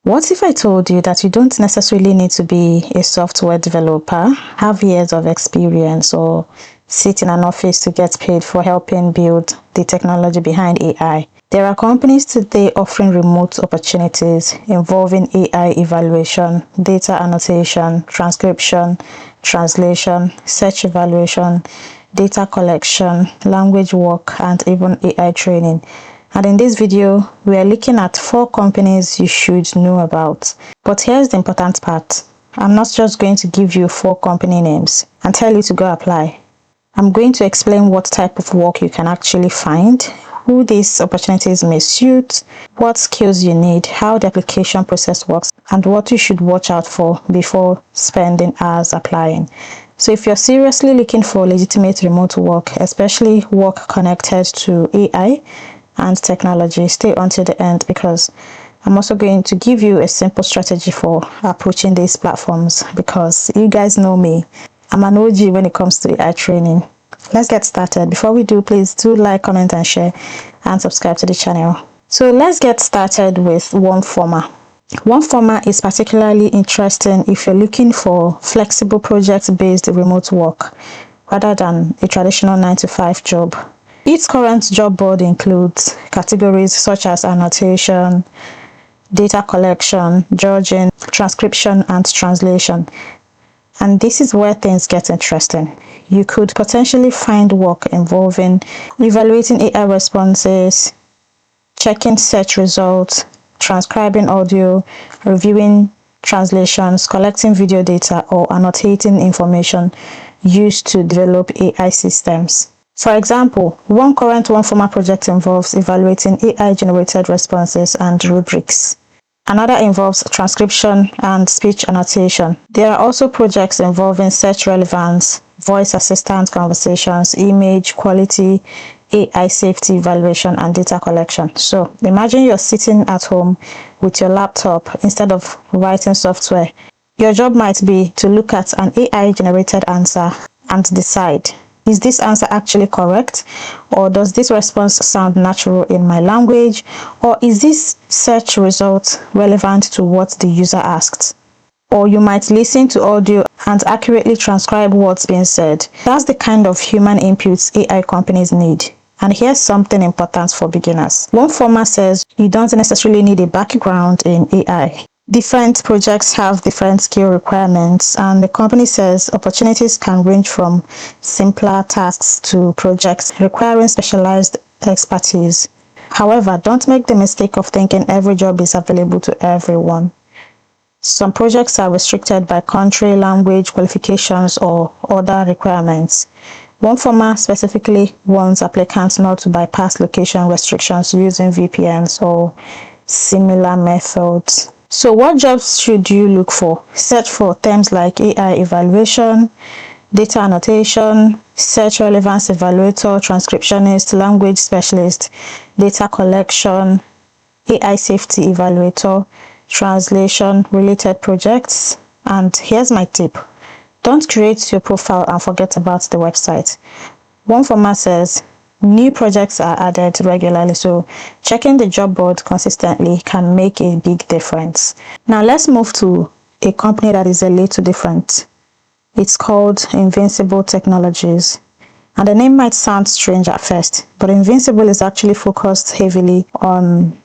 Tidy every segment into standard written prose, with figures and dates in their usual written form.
What if I told you that you don't necessarily need to be a software developer, have years of experience, or sit in an office to get paid for helping build the technology behind AI? There are companies today offering remote opportunities involving AI evaluation, data annotation, transcription, translation, search evaluation, data collection, language work, and even AI training. And in this video, we are looking at 4 companies you should know about. But here's the important part. I'm not just going to give you 4 company names and tell you to go apply. I'm going to explain what type of work you can actually find, who these opportunities may suit, what skills you need, how the application process works, and what you should watch out for before spending hours applying. So if you're seriously looking for legitimate remote work, especially work connected to AI, and technology, stay until the end because I'm also going to give you a simple strategy for approaching these platforms because you guys know me. I'm an OG when it comes to AI training. Let's get started. Before we do, please do like, comment, and share, and subscribe to the channel. So let's get started with OneForma. OneForma is particularly interesting if you're looking for flexible project-based remote work rather than a traditional 9-to-5 job. Its current job board includes categories such as annotation, data collection, judging, transcription, and translation. And this is where things get interesting. You could potentially find work involving evaluating AI responses, checking search results, transcribing audio, reviewing translations, collecting video data, or annotating information used to develop AI systems. For example, one current OneForma project involves evaluating AI-generated responses and rubrics. Another involves transcription and speech annotation. There are also projects involving search relevance, voice assistant conversations, image quality, AI safety evaluation, and data collection. So imagine you're sitting at home with your laptop instead of writing software. Your job might be to look at an AI-generated answer and decide, is this answer actually correct? Or does this response sound natural in my language? Or is this search result relevant to what the user asked? Or you might listen to audio and accurately transcribe what's being said. That's the kind of human inputs AI companies need. And here's something important for beginners. OneForma says you don't necessarily need a background in AI. Different projects have different skill requirements, and the company says opportunities can range from simpler tasks to projects requiring specialized expertise. However, don't make the mistake of thinking every job is available to everyone. Some projects are restricted by country, language, qualifications, or other requirements. OneForma specifically wants applicants not to bypass location restrictions using VPNs or similar methods. So what jobs should you look for? Search for terms like AI evaluation, data annotation, search relevance evaluator, transcriptionist, language specialist, data collection, AI safety evaluator, translation related projects. And here's my tip. Don't create your profile and forget about the website. OneForma says new projects are added regularly, so checking the job board consistently can make a big difference. Now let's move to a company that is a little different. It's called Invincible Technologies. And the name might sound strange at first, but Invincible is actually focused heavily on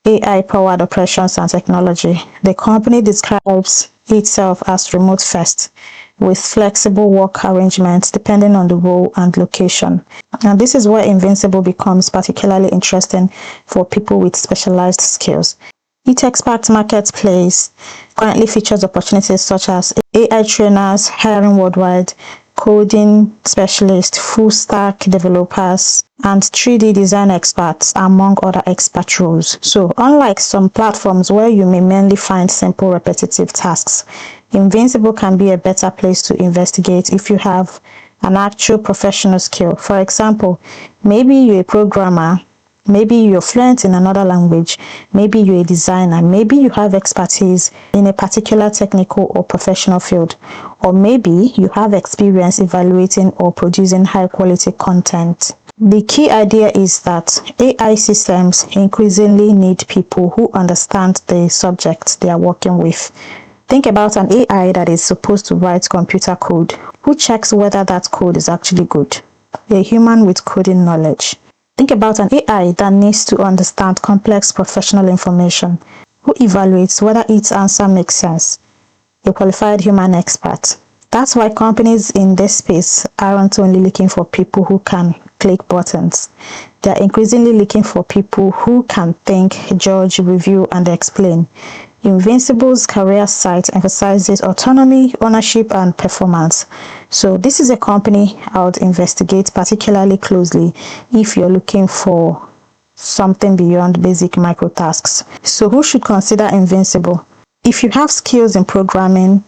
AI-powered operations and technology. The company describes itself as remote first, with flexible work arrangements depending on the role and location. And this is where Invincible becomes particularly interesting for people with specialized skills. Its expert marketplace currently features opportunities such as AI trainers, hiring worldwide, coding specialists, full stack developers, and 3D design experts, among other expert roles. So unlike some platforms where you may mainly find simple repetitive tasks, Invincible can be a better place to investigate if you have an actual professional skill. For example, maybe you're a programmer, maybe you're fluent in another language, maybe you're a designer, maybe you have expertise in a particular technical or professional field, or maybe you have experience evaluating or producing high quality content. The key idea is that AI systems increasingly need people who understand the subject they are working with. Think about an AI that is supposed to write computer code. Who checks whether that code is actually good? A human with coding knowledge. Think about an AI that needs to understand complex professional information. Who evaluates whether its answer makes sense? A qualified human expert. That's why companies in this space aren't only looking for people who can click buttons. They're increasingly looking for people who can think, judge, review, and explain. Invincible's career site emphasizes autonomy, ownership, and performance. So this is a company I would investigate particularly closely if you're looking for something beyond basic micro tasks. So who should consider Invincible? If you have skills in programming,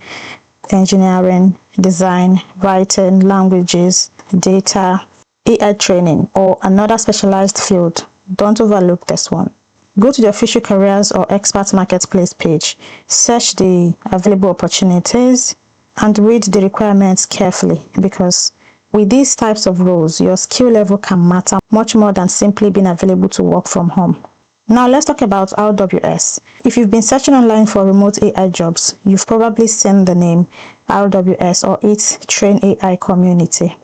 engineering, design, writing, languages, data, AI training, or another specialized field, don't overlook this one. Go to the official careers or expert marketplace page, search the available opportunities, and read the requirements carefully, because with these types of roles, your skill level can matter much more than simply being available to work from home. Now let's talk about RWS. If you've been searching online for remote AI jobs, you've probably seen the name RWS or its Train AI community.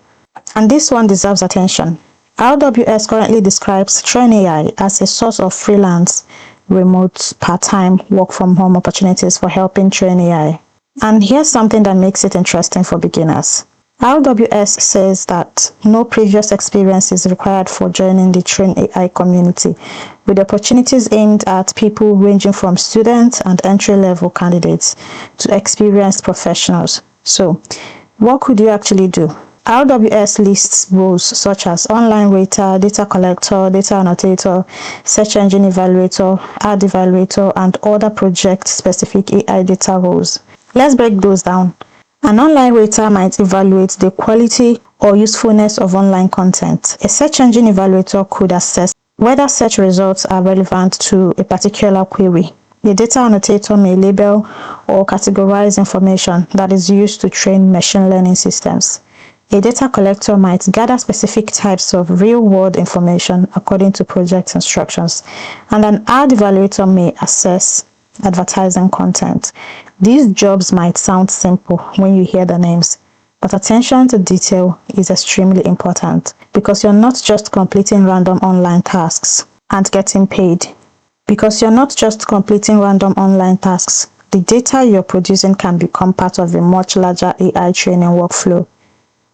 And this one deserves attention. RWS currently describes Train AI as a source of freelance, remote, part-time, work-from-home opportunities for helping train AI. And here's something that makes it interesting for beginners. RWS says that no previous experience is required for joining the Train AI community, with opportunities aimed at people ranging from students and entry-level candidates to experienced professionals. So, what could you actually do? RWS lists roles such as online rater, data collector, data annotator, search engine evaluator, ad evaluator, and other project-specific AI data roles. Let's break those down. An online rater might evaluate the quality or usefulness of online content. A search engine evaluator could assess whether search results are relevant to a particular query. A data annotator may label or categorize information that is used to train machine learning systems. A data collector might gather specific types of real-world information according to project instructions, and an ad evaluator may assess advertising content. These jobs might sound simple when you hear the names, but attention to detail is extremely important, because you're not just completing random online tasks and getting paid. The data you're producing can become part of a much larger AI training workflow.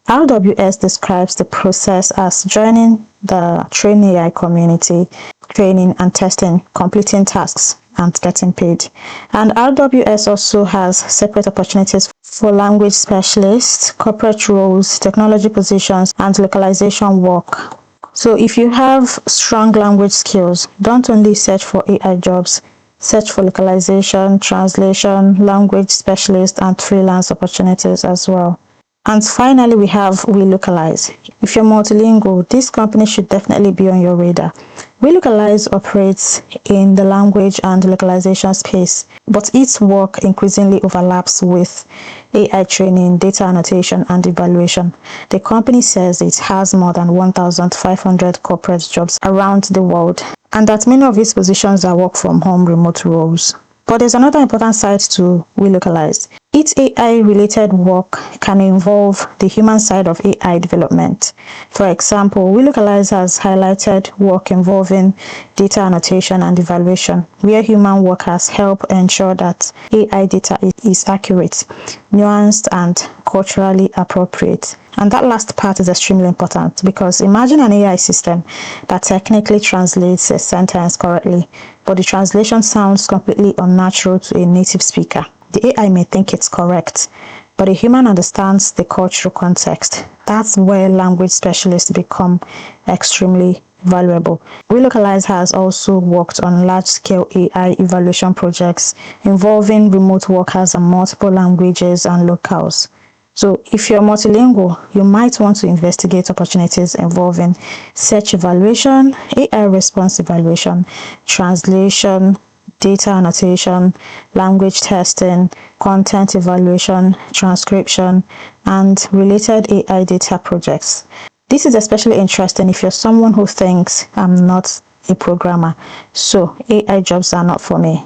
RWS describes the process as joining the Train AI community, training and testing, completing tasks, and getting paid. And RWS also has separate opportunities for language specialists, corporate roles, technology positions, and localization work. So if you have strong language skills, don't only search for AI jobs, search for localization, translation, language specialist, and freelance opportunities as well. And finally, we have Welocalize. If you're multilingual, this company should definitely be on your radar. Welocalize operates in the language and localization space, but its work increasingly overlaps with AI training, data annotation, and evaluation. The company says it has more than 1,500 corporate jobs around the world, and that many of its positions are work-from-home remote roles. But there's another important side to Welocalize. Its AI-related work can involve the human side of AI development. For example, Welocalize has highlighted work involving data annotation and evaluation, where human workers help ensure that AI data is accurate, nuanced, and culturally appropriate. And that last part is extremely important, because imagine an AI system that technically translates a sentence correctly, but the translation sounds completely unnatural to a native speaker. The AI may think it's correct, but a human understands the cultural context. That's where language specialists become extremely valuable. Welocalize has also worked on large-scale AI evaluation projects involving remote workers in multiple languages and locales. So if you're multilingual, you might want to investigate opportunities involving search evaluation, AI response evaluation, translation, data annotation, language testing, content evaluation, transcription, and related AI data projects. This is especially interesting if you're someone who thinks I'm not a programmer, so AI jobs are not for me.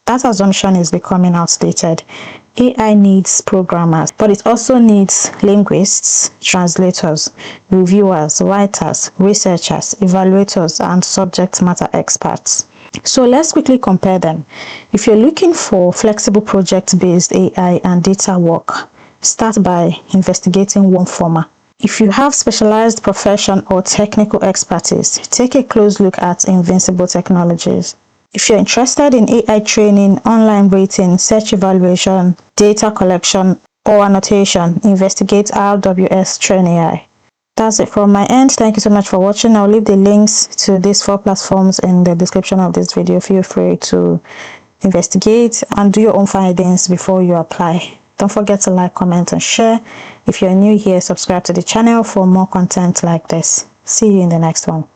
That assumption is becoming outdated. AI needs programmers, but it also needs linguists, translators, reviewers, writers, researchers, evaluators, and subject matter experts. So let's quickly compare them. If you're looking for flexible project-based AI and data work, start by investigating OneForma. If you have specialized profession or technical expertise, take a close look at Invincible Technologies. If you're interested in AI training, online rating, search evaluation, data collection, or annotation, investigate RWS Train AI. That's it from my end. Thank you so much for watching. I'll leave the links to these 4 platforms in the description of this video. Feel free to investigate and do your own findings before you apply. Don't forget to like, comment, and share. If you're new here, subscribe to the channel for more content like this. See you in the next one.